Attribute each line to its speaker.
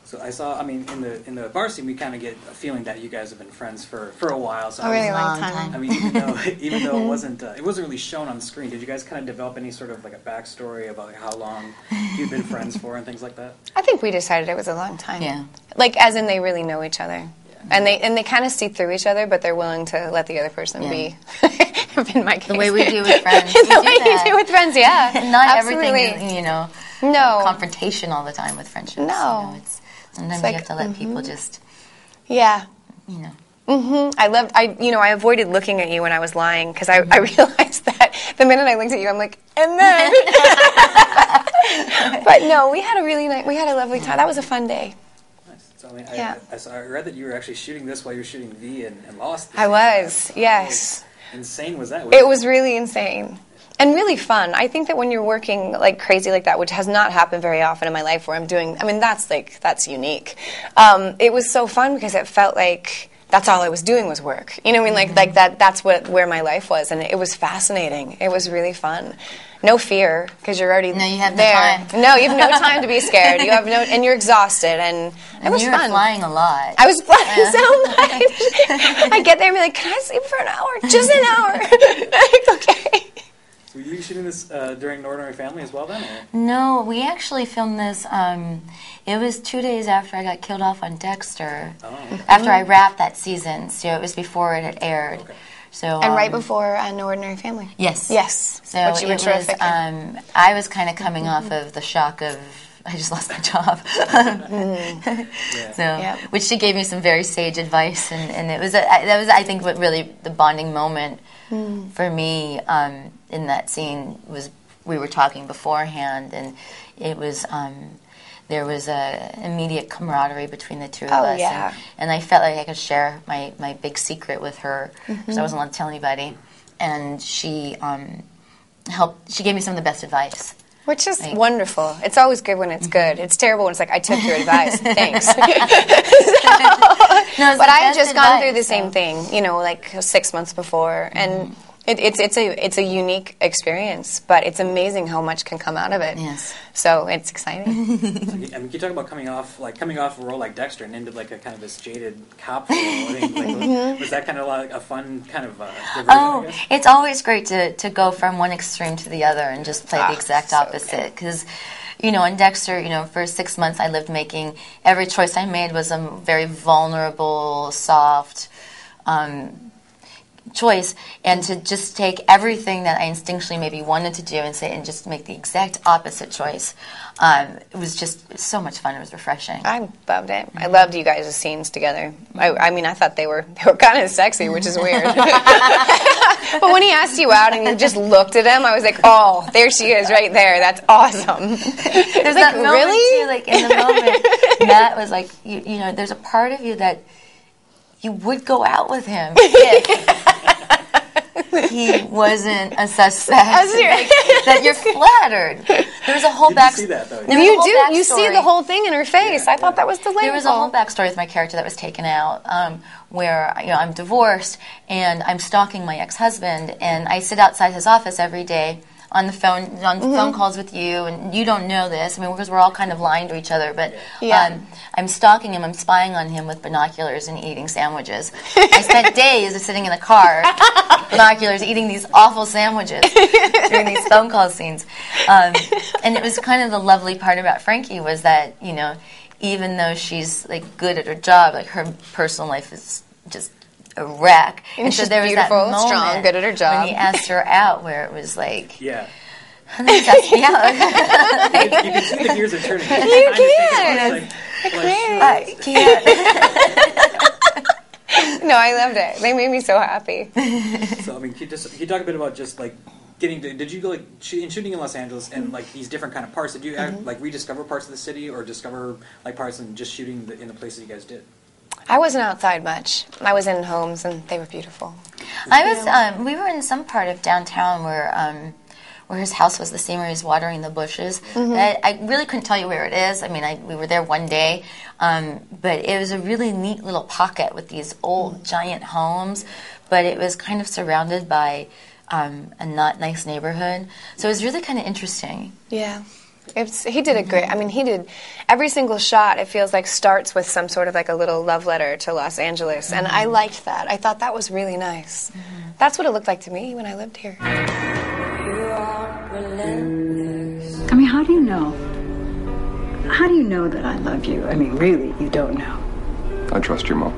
Speaker 1: So I saw, I mean, in the bar scene, we kind of get a feeling that you guys have been friends for a while. So
Speaker 2: a really long time.
Speaker 1: I mean, even though it wasn't really shown on the screen, did you guys kind of develop any sort of like a backstory about like how long you've been friends for and things like that?
Speaker 2: I think we decided it was a long time.
Speaker 3: Yeah.
Speaker 2: Like, as in they really know each other. And they kind of see through each other, but they're willing to let the other person be. In my case,
Speaker 3: the way we do with friends,
Speaker 2: the way you do with friends, yeah.
Speaker 3: Not
Speaker 2: absolutely.
Speaker 3: Everything is,
Speaker 2: no
Speaker 3: confrontation all the time with friendships.
Speaker 2: No,
Speaker 3: sometimes you have to let people just.
Speaker 2: Yeah.
Speaker 3: Mm-hmm.
Speaker 2: I avoided looking at you when I was lying because I realized that the minute I looked at you, I'm like, and then. But no, we had a lovely time. That was a fun day.
Speaker 1: So, I mean, I read that you were actually shooting this while you were shooting V and Lost.
Speaker 2: I was, yes.
Speaker 1: How insane was that?
Speaker 2: It was really insane. And really fun. I think that when you're working like crazy like that, which has not happened very often in my life where I'm doing, I mean, that's unique. It was so fun because it felt like that's all I was doing was work. You know what I mean? Like that's where my life was. And it was fascinating. It was really fun. No fear, because you're already
Speaker 3: no, you have
Speaker 2: there.
Speaker 3: No time.
Speaker 2: No, you have no time to be scared. You have and you're exhausted, and it was
Speaker 3: you
Speaker 2: fun.
Speaker 3: You were flying a lot.
Speaker 2: I was flying so much. I get there and be like, can I sleep for an hour? Just an hour. Okay.
Speaker 1: Were you shooting this during Ordinary Family as well then? Or?
Speaker 3: No, we actually filmed this, it was 2 days after I got killed off on Dexter. Oh. After I wrapped that season, so it was before it had aired. Okay. So,
Speaker 2: and right before An Ordinary Family.
Speaker 3: Yes.
Speaker 2: Yes.
Speaker 3: So
Speaker 2: which you were terrific in.
Speaker 3: I was kind of coming off of the shock of I just lost my job. Which she gave me some very sage advice, and it was that was I think what really the bonding moment for me in that scene was we were talking beforehand, and it was. There was a immediate camaraderie between the two of us.
Speaker 2: Yeah.
Speaker 3: And I felt like I could share my big secret with her because I wasn't allowed to tell anybody. And she she gave me some of the best advice.
Speaker 2: Which is wonderful. It's always good when it's good. It's terrible when it's like, I took your advice. Thanks. But I had just gone through the same thing, like 6 months before. And it's a unique experience, but it's amazing how much can come out of it.
Speaker 3: Yes.
Speaker 2: So it's exciting.
Speaker 1: I mean, you talk about coming off a role like Dexter and into like a kind of this jaded cop role. I mean, was that kind of like a fun kind of diversion, I guess?
Speaker 3: It's always great to go from one extreme to the other and just play the exact opposite. Because, in Dexter, for 6 months I lived making, every choice I made was a very vulnerable, soft, choice, and to just take everything that I instinctually maybe wanted to do and just make the exact opposite choice. It was just so much fun. It was refreshing.
Speaker 2: I loved it. I loved you guys' scenes together. I mean, I thought they were kind of sexy, which is weird. But when he asked you out and you just looked at him, I was like, oh, there she is right there. That's awesome.
Speaker 3: There's that moment
Speaker 2: really?
Speaker 3: too, like in the moment, Matt was like, there's a part of you that you would go out with him if he wasn't a suspect. That you're flattered. There's a whole backstory.
Speaker 1: You see that, though.
Speaker 2: You do. You see the whole thing in her face. I thought that was delightful.
Speaker 3: There was a whole backstory with my character that was taken out, where I'm divorced and I'm stalking my ex-husband, and I sit outside his office every day on the phone, phone calls with you, and you don't know this. I mean, because we're all kind of lying to each other, but I'm stalking him, I'm spying on him with binoculars and eating sandwiches. I spent days sitting in the car, binoculars, eating these awful sandwiches during these phone call scenes. And it was kind of the lovely part about Frankie was that, even though she's like good at her job, like her personal life is just a wreck.
Speaker 2: And so there was beautiful, that moment strong, good at her job.
Speaker 3: When he asked her out, where it was like,
Speaker 1: yeah.
Speaker 3: That's me out.
Speaker 1: You can see the gears are turning.
Speaker 2: You can.
Speaker 3: I can't.
Speaker 2: No, I loved it. They made me so happy.
Speaker 1: So, I mean, can you talk a bit about just like did you go like shooting in Los Angeles and like these different kind of parts? Did you like rediscover parts of the city or discover like parts and just shooting in the places you guys did?
Speaker 2: I wasn't outside much. I was in homes, and they were beautiful.
Speaker 3: We were in some part of downtown where his house was the same where he was watering the bushes. I really couldn't tell you where it is. I mean, we were there one day, but it was a really neat little pocket with these old giant homes, but it was kind of surrounded by a not nice neighborhood. So it was really kind of interesting.
Speaker 2: Yeah. He did a great. I mean, he did every single shot. It feels like starts with some sort of like a little love letter to Los Angeles, and I liked that. I thought that was really nice. That's what it looked like to me when I lived here.
Speaker 4: I mean, how do you know? How do you know that I love you? I mean, really, you don't know.
Speaker 5: I trust your mom.